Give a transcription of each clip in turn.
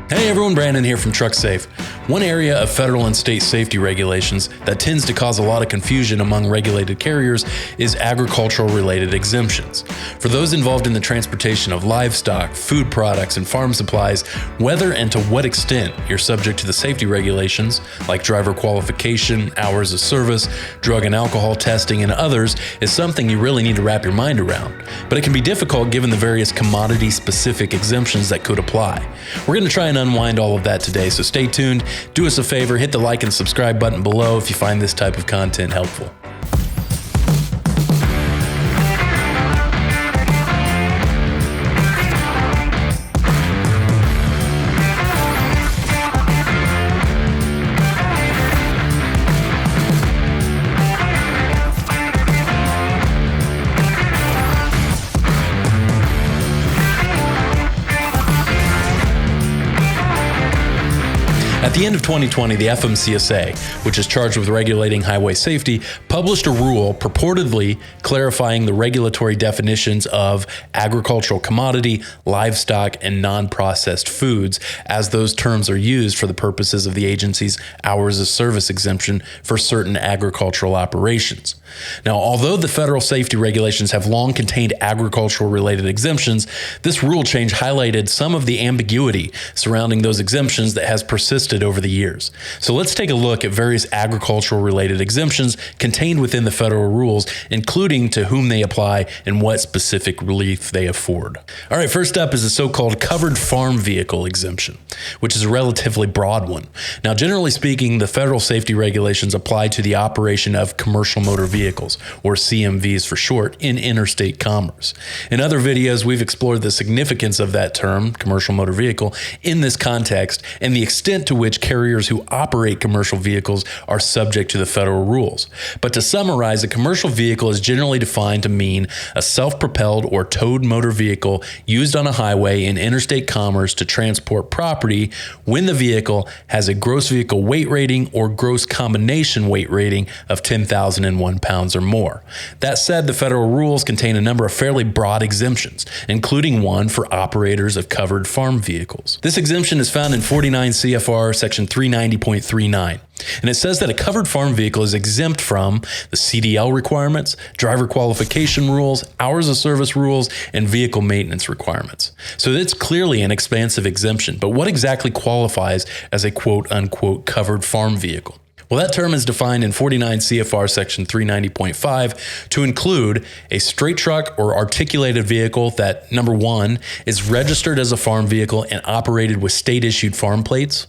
Hey everyone, Brandon here from Trucksafe. One area of federal and state safety regulations that tends to cause a lot of confusion among regulated carriers is agricultural-related exemptions. For those involved in the transportation of livestock, food products, and farm supplies, whether and to what extent you're subject to the safety regulations, like driver qualification, hours of service, drug and alcohol testing, and others, is something you really need to wrap your mind around. But it can be difficult given the various commodity-specific exemptions that could apply. We're going to try and unwind all of that today, so stay tuned. Do us a favor, hit the like and subscribe button below if you find this type of content helpful. At the end of 2020, the FMCSA, which is charged with regulating highway safety, published a rule purportedly clarifying the regulatory definitions of agricultural commodity, livestock, and non-processed foods, as those terms are used for the purposes of the agency's hours of service exemption for certain agricultural operations. Now, although the federal safety regulations have long contained agricultural-related exemptions, this rule change highlighted some of the ambiguity surrounding those exemptions that has persisted over the years. So let's take a look at various agricultural-related exemptions contained within the federal rules, including to whom they apply and what specific relief they afford. All right, first up is the so-called covered farm vehicle exemption, which is a relatively broad one. Now, generally speaking, the federal safety regulations apply to the operation of commercial motor vehicles, or CMVs for short, in interstate commerce. In other videos, we've explored the significance of that term, commercial motor vehicle, in this context and the extent to which carriers who operate commercial vehicles are subject to the federal rules. But to summarize, a commercial vehicle is generally defined to mean a self-propelled or towed motor vehicle used on a highway in interstate commerce to transport property when the vehicle has a gross vehicle weight rating or gross combination weight rating of 10,001 pounds or more. That said, the federal rules contain a number of fairly broad exemptions, including one for operators of covered farm vehicles. This exemption is found in 49 CFR section 390.39. And it says that a covered farm vehicle is exempt from the CDL requirements, driver qualification rules, hours of service rules, and vehicle maintenance requirements. So it's clearly an expansive exemption, but what exactly qualifies as a quote-unquote covered farm vehicle? Well, that term is defined in 49 CFR section 390.5 to include a straight truck or articulated vehicle that, number one, is registered as a farm vehicle and operated with state-issued farm plates.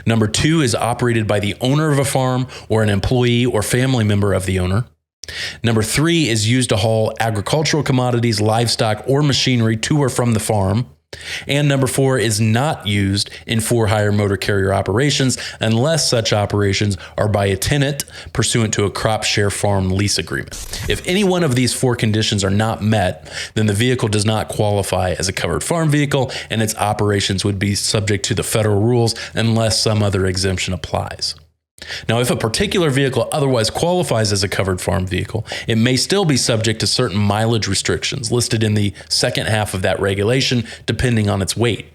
Number two, is operated by the owner of a farm or an employee or family member of the owner. Number three, is used to haul agricultural commodities, livestock, or machinery to or from the farm. And number four, is not used in for-hire motor carrier operations unless such operations are by a tenant pursuant to a crop share farm lease agreement. If any one of these four conditions are not met, then the vehicle does not qualify as a covered farm vehicle and its operations would be subject to the federal rules unless some other exemption applies. Now, if a particular vehicle otherwise qualifies as a covered farm vehicle, it may still be subject to certain mileage restrictions listed in the second half of that regulation, depending on its weight.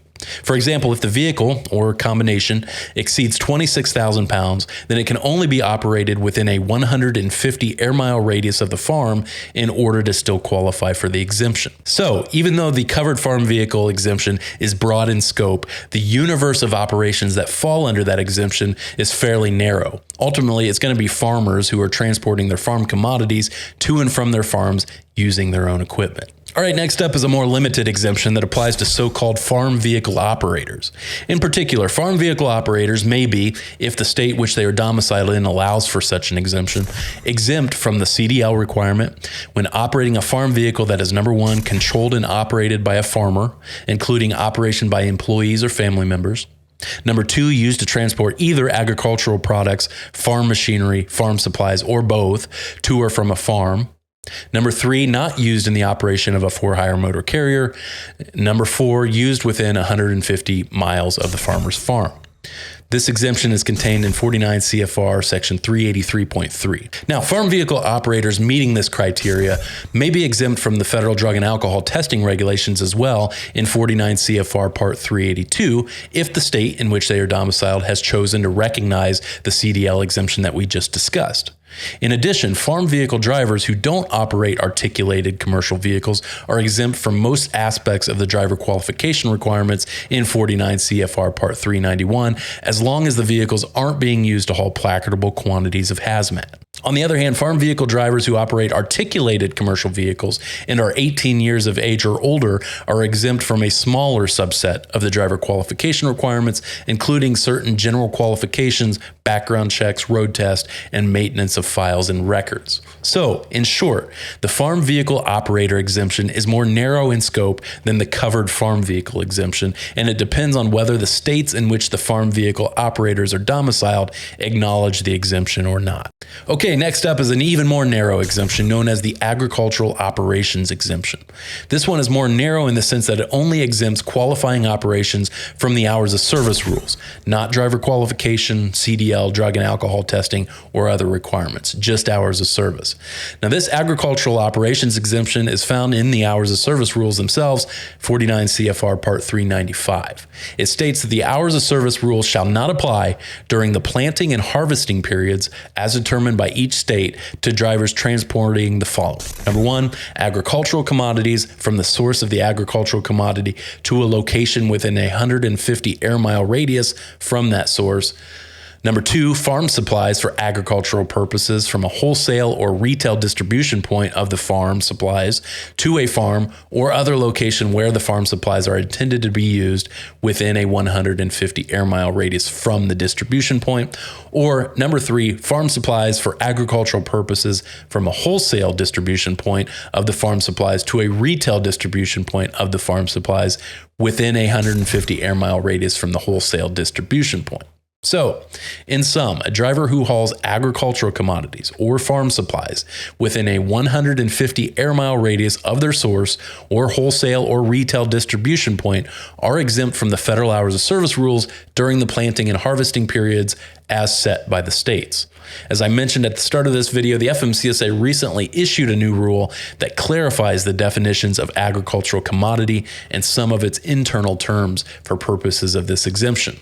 For example, if the vehicle or combination exceeds 26,000 pounds, then it can only be operated within a 150 air mile radius of the farm in order to still qualify for the exemption. So, even though the covered farm vehicle exemption is broad in scope, the universe of operations that fall under that exemption is fairly narrow. Ultimately, it's going to be farmers who are transporting their farm commodities to and from their farms using their own equipment. All right, next up is a more limited exemption that applies to so-called farm vehicle operators. In particular, farm vehicle operators may be, if the state which they are domiciled in allows for such an exemption, exempt from the CDL requirement when operating a farm vehicle that is, number one, controlled and operated by a farmer, including operation by employees or family members. Number two, used to transport either agricultural products, farm machinery, farm supplies, or both to or from a farm. Number three, not used in the operation of a for-hire motor carrier. Number four, used within 150 miles of the farmer's farm. This exemption is contained in 49 CFR section 383.3. Now, farm vehicle operators meeting this criteria may be exempt from the federal drug and alcohol testing regulations as well in 49 CFR part 382 if the state in which they are domiciled has chosen to recognize the CDL exemption that we just discussed. In addition, farm vehicle drivers who don't operate articulated commercial vehicles are exempt from most aspects of the driver qualification requirements in 49 CFR Part 391, as long as the vehicles aren't being used to haul placardable quantities of hazmat. On the other hand, farm vehicle drivers who operate articulated commercial vehicles and are 18 years of age or older are exempt from a smaller subset of the driver qualification requirements, including certain general qualifications, background checks, road test, and maintenance of files and records. So, in short, the farm vehicle operator exemption is more narrow in scope than the covered farm vehicle exemption, and it depends on whether the states in which the farm vehicle operators are domiciled acknowledge the exemption or not. Okay, next up is an even more narrow exemption known as the Agricultural Operations Exemption. This one is more narrow in the sense that it only exempts qualifying operations from the hours of service rules, not driver qualification, CDL, drug and alcohol testing, or other requirements, just hours of service. Now, this Agricultural Operations Exemption is found in the hours of service rules themselves, 49 CFR Part 395. It states that the hours of service rules shall not apply during the planting and harvesting periods as determined by each state to drivers transporting the following. Number one, agricultural commodities from the source of the agricultural commodity to a location within a 150 air mile radius from that source. Number two, farm supplies for agricultural purposes from a wholesale or retail distribution point of the farm supplies to a farm or other location where the farm supplies are intended to be used within a 150 air mile radius from the distribution point. Or number three, farm supplies for agricultural purposes from a wholesale distribution point of the farm supplies to a retail distribution point of the farm supplies within a 150 air mile radius from the wholesale distribution point. So, in sum, a driver who hauls agricultural commodities or farm supplies within a 150 air mile radius of their source or wholesale or retail distribution point are exempt from the federal hours of service rules during the planting and harvesting periods as set by the states. As I mentioned at the start of this video, the FMCSA recently issued a new rule that clarifies the definitions of agricultural commodity and some of its internal terms for purposes of this exemption.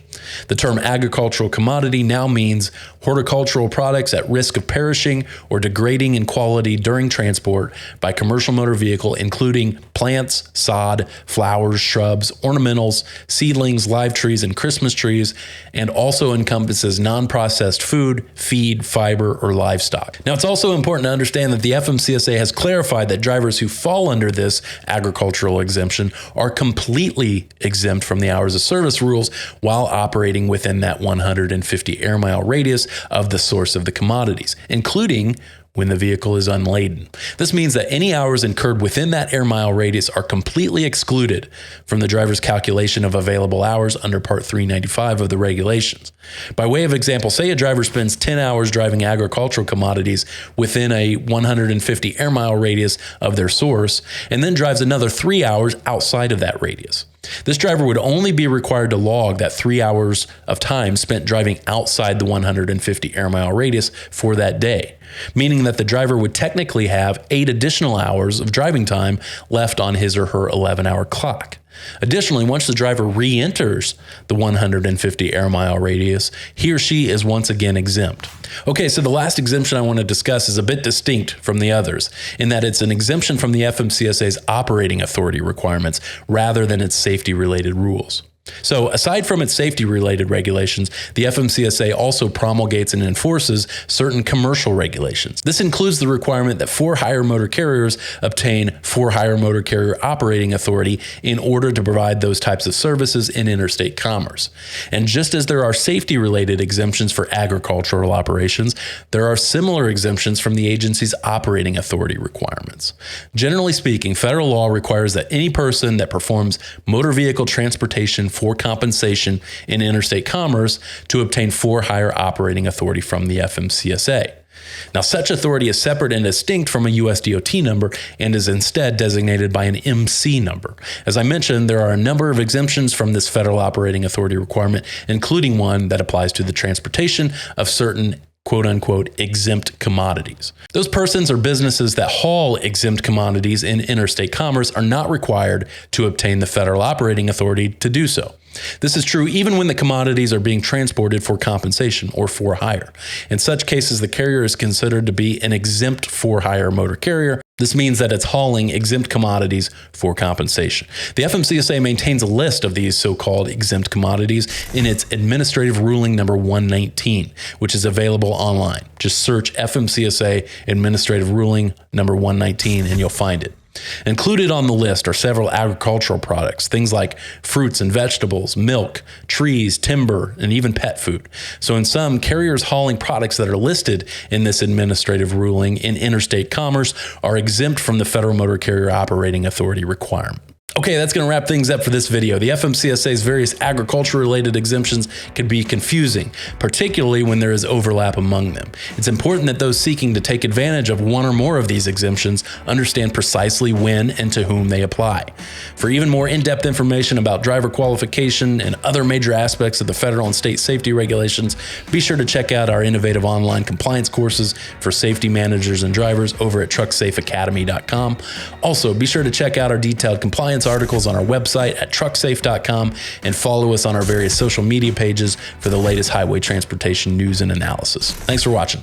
The term agricultural commodity now means horticultural products at risk of perishing or degrading in quality during transport by commercial motor vehicle, including plants, sod, flowers, shrubs, ornamentals, seedlings, live trees, and Christmas trees, and also encompasses non-processed food, feed, fiber, or livestock. Now, it's also important to understand that the FMCSA has clarified that drivers who fall under this agricultural exemption are completely exempt from the hours of service rules while operating within that 150 air mile radius of the source of the commodities, including when the vehicle is unladen. This means that any hours incurred within that air mile radius are completely excluded from the driver's calculation of available hours under Part 395 of the regulations. By way of example, say a driver spends 10 hours driving agricultural commodities within a 150 air mile radius of their source, and then drives another 3 hours outside of that radius. This driver would only be required to log that 3 hours of time spent driving outside the 150 air mile radius for that day, meaning that the driver would technically have 8 additional hours of driving time left on his or her 11-hour clock. Additionally, once the driver re-enters the 150 air mile radius, he or she is once again exempt. Okay, so the last exemption I want to discuss is a bit distinct from the others in that it's an exemption from the FMCSA's operating authority requirements rather than its safety-related rules. So aside from its safety-related regulations, the FMCSA also promulgates and enforces certain commercial regulations. This includes the requirement that for-hire motor carriers obtain for-hire motor carrier operating authority in order to provide those types of services in interstate commerce. And just as there are safety-related exemptions for agricultural operations, there are similar exemptions from the agency's operating authority requirements. Generally speaking, federal law requires that any person that performs motor vehicle transportation for compensation in interstate commerce to obtain for-hire operating authority from the FMCSA. Now, such authority is separate and distinct from a US DOT number and is instead designated by an MC number. As I mentioned, there are a number of exemptions from this federal operating authority requirement, including one that applies to the transportation of certain quote-unquote exempt commodities. Those persons or businesses that haul exempt commodities in interstate commerce are not required to obtain the federal operating authority to do so. This is true even when the commodities are being transported for compensation or for hire. In such cases, the carrier is considered to be an exempt for hire motor carrier. This means that it's hauling exempt commodities for compensation. The FMCSA maintains a list of these so-called exempt commodities in its Administrative Ruling number 119, which is available online. Just search FMCSA Administrative Ruling number 119 and you'll find it. Included on the list are several agricultural products, things like fruits and vegetables, milk, trees, timber, and even pet food. So in sum, carriers hauling products that are listed in this administrative ruling in interstate commerce are exempt from the Federal Motor Carrier Operating Authority requirement. Okay, that's going to wrap things up for this video. The FMCSA's various agriculture-related exemptions can be confusing, particularly when there is overlap among them. It's important that those seeking to take advantage of one or more of these exemptions understand precisely when and to whom they apply. For even more in-depth information about driver qualification and other major aspects of the federal and state safety regulations, be sure to check out our innovative online compliance courses for safety managers and drivers over at trucksafeacademy.com. Also, be sure to check out our detailed compliance articles on our website at trucksafe.com and follow us on our various social media pages for the latest highway transportation news and analysis. Thanks for watching.